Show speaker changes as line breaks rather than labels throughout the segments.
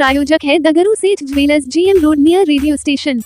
प्रायोजक है दगरू सेठ jewellers, GM road near radio station.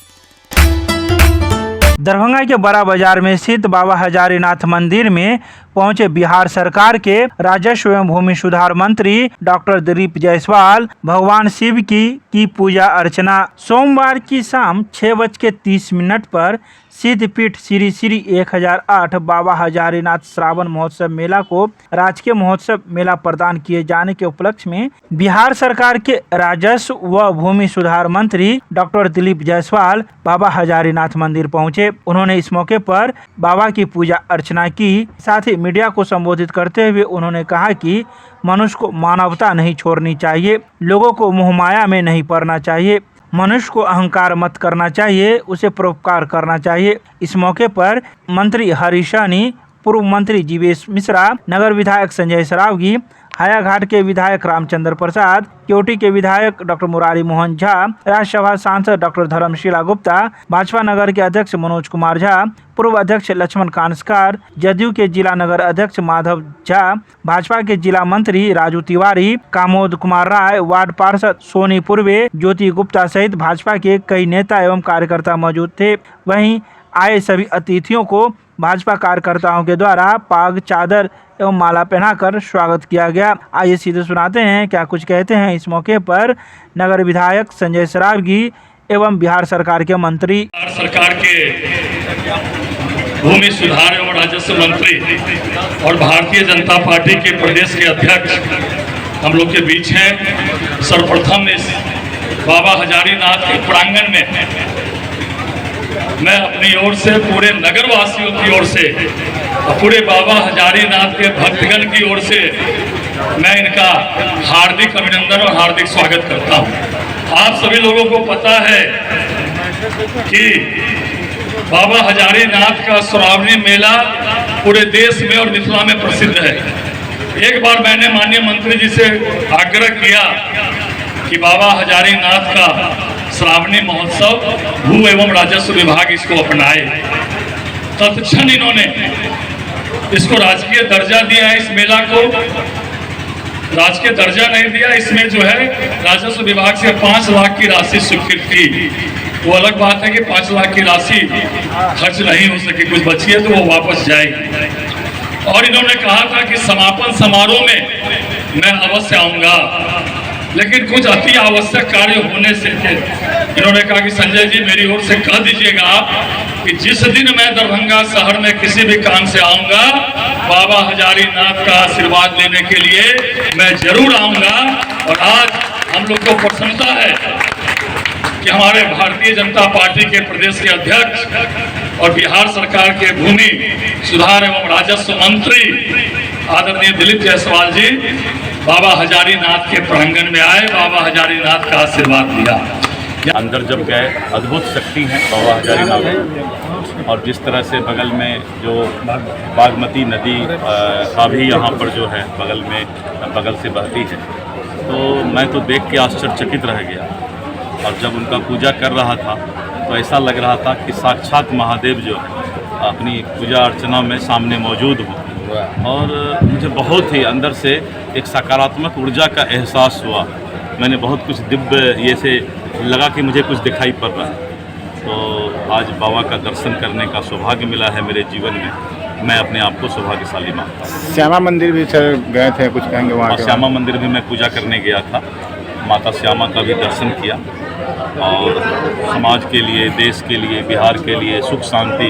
Darbhanga के बड़ा बाजार में स्थित बाबा हजारीनाथ मंदिर में पहुंचे बिहार सरकार के राजस्व एवं भूमि सुधार मंत्री डॉक्टर दिलीप जायसवाल। भगवान शिव की पूजा अर्चना। सोमवार की शाम 6:30 पर सिद्धपीठ श्री श्री 1008 बाबा हजारीनाथ श्रावण महोत्सव मेला को राजकीय महोत्सव मेला प्रदान किए जाने के उपलक्ष्य में बिहार सरकार के राजस्व व भूमि सुधार मंत्री डॉक्टर दिलीप जायसवाल बाबा हजारीनाथ मंदिर पहुंचे। उन्होंने इस मौके पर बाबा की पूजा अर्चना की। साथ ही मीडिया को संबोधित करते हुए उन्होंने कहा कि मनुष्य को मानवता नहीं छोड़नी चाहिए, लोगों को मोहमाया में नहीं पड़ना चाहिए, मनुष्य को अहंकार मत करना चाहिए, उसे परोपकार करना चाहिए। इस मौके पर मंत्री हरीश सहनी, पूर्व मंत्री जीवेश मिश्रा, नगर विधायक संजय सरावगी, हायाघाट के विधायक रामचंद्र प्रसाद, केवटी के विधायक डॉक्टर मुरारी मोहन झा, राज्यसभा सांसद डॉक्टर धर्मशीला गुप्ता, भाजपा नगर के अध्यक्ष मनोज कुमार झा, पूर्व अध्यक्ष लक्ष्मण कांसकार, जदयू के जिला नगर अध्यक्ष माधव झा, भाजपा के जिला मंत्री राजू तिवारी, कामोद कुमार राय, वार्ड पार्षद सोनी पूर्वे, ज्योति गुप्ता सहित भाजपा के कई नेता एवं कार्यकर्ता मौजूद थे। वहीं आए सभी अतिथियों को भाजपा कार्यकर्ताओं के द्वारा पाग, चादर एवं माला पहनाकर स्वागत किया गया। आइए सीधे सुनाते हैं क्या कुछ कहते हैं इस मौके पर नगर विधायक संजय सरावगी एवं बिहार सरकार के मंत्री।
बिहार सरकार के भूमि सुधार एवं राजस्व मंत्री और भारतीय जनता पार्टी के प्रदेश के अध्यक्ष हम लोग के बीच हैं। सर्वप्रथम इस बाबा हजारीनाथ के प्रांगण में मैं अपनी ओर से, पूरे नगर वासियों की ओर से और पूरे बाबा हजारीनाथ के भक्तगण की ओर से मैं इनका हार्दिक अभिनंदन और हार्दिक स्वागत करता हूं। आप सभी लोगों को पता है कि बाबा हजारीनाथ का श्रावणी मेला पूरे देश में और मिथिला में प्रसिद्ध है। एक बार मैंने माननीय मंत्री जी से आग्रह किया कि बाबा हजारीनाथ का श्रावणी महोत्सव भू एवं राजस्व विभाग इसको अपनाए। तत्क्षण इन्होंने इसको राजकीय दर्जा दिया है। इस मेला को राजकीय दर्जा नहीं दिया, इसमें जो है राजस्व विभाग से 5 लाख की राशि स्वीकृत की। वो अलग बात है कि 5 लाख की राशि खर्च नहीं हो सकी, कुछ बची है तो वो वापस जाएगी। और इन्होंने कहा था कि समापन समारोह में मैं अवश्य आऊंगा, लेकिन कुछ अति आवश्यक कार्य होने से इन्होंने कहा कि संजय जी मेरी ओर से कह दीजिएगा आप कि जिस दिन मैं दरभंगा शहर में किसी भी काम से आऊंगा, बाबा हजारीनाथ का आशीर्वाद लेने के लिए मैं जरूर आऊंगा। और आज हम लोग को प्रसन्नता है कि हमारे भारतीय जनता पार्टी के प्रदेश के अध्यक्ष और बिहार सरकार के भूमि सुधार एवं राजस्व मंत्री आदरणीय दिलीप जायसवाल जी बाबा हजारीनाथ के प्रांगण में आए, बाबा हजारीनाथ का आशीर्वाद लिया।
अंदर जब गए, अद्भुत शक्ति है बाबा हजारीनाथ। और जिस तरह से बगल में जो बागमती नदी का भी यहाँ पर जो है बगल से बहती है, तो मैं तो देख के आश्चर्यचकित रह गया। और जब उनका पूजा कर रहा था तो ऐसा लग रहा था कि साक्षात महादेव जो है अपनी पूजा अर्चना में सामने मौजूद हो। और मुझे बहुत ही अंदर से एक सकारात्मक ऊर्जा का एहसास हुआ। मैंने बहुत कुछ दिव्य ये से लगा कि मुझे कुछ दिखाई पड़ रहा है। तो आज बाबा का दर्शन करने का सौभाग्य मिला है मेरे जीवन में। मैं अपने आप को सौभाग्यशाली मानता हूँ।
श्यामा मंदिर भी सर गए थे, कुछ कहेंगे वहाँ?
श्यामा मंदिर भी मैं पूजा करने गया था, माता श्यामा का भी दर्शन किया और समाज के लिए, देश के लिए, बिहार के लिए सुख शांति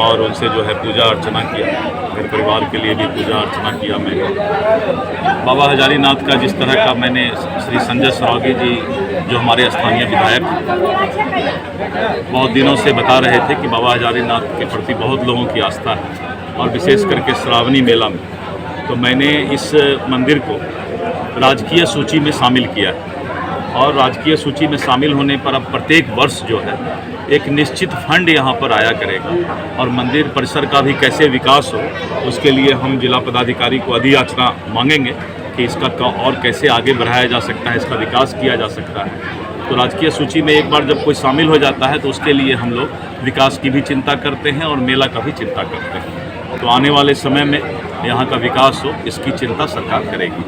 और उनसे जो है पूजा अर्चना किया। घर परिवार के लिए भी पूजा अर्चना किया मैंने। बाबा हजारीनाथ का जिस तरह का मैंने श्री संजय सरावगी जी जो हमारे स्थानीय विधायक बहुत दिनों से बता रहे थे कि बाबा हजारीनाथ के प्रति बहुत लोगों की आस्था है और विशेष करके श्रावणी मेला में, तो मैंने इस मंदिर को राजकीय सूची में शामिल किया है। और राजकीय सूची में शामिल होने पर अब प्रत्येक वर्ष जो है एक निश्चित फंड यहाँ पर आया करेगा और मंदिर परिसर का भी कैसे विकास हो उसके लिए हम जिला पदाधिकारी को अधियाचना मांगेंगे कि इसका और कैसे आगे बढ़ाया जा सकता है, इसका विकास किया जा सकता है। तो राजकीय सूची में एक बार जब कोई शामिल हो जाता है तो उसके लिए हम लोग विकास की भी चिंता करते हैं और मेला का भी चिंता करते हैं। तो आने वाले समय में यहाँ का विकास हो इसकी चिंता सरकार करेगी।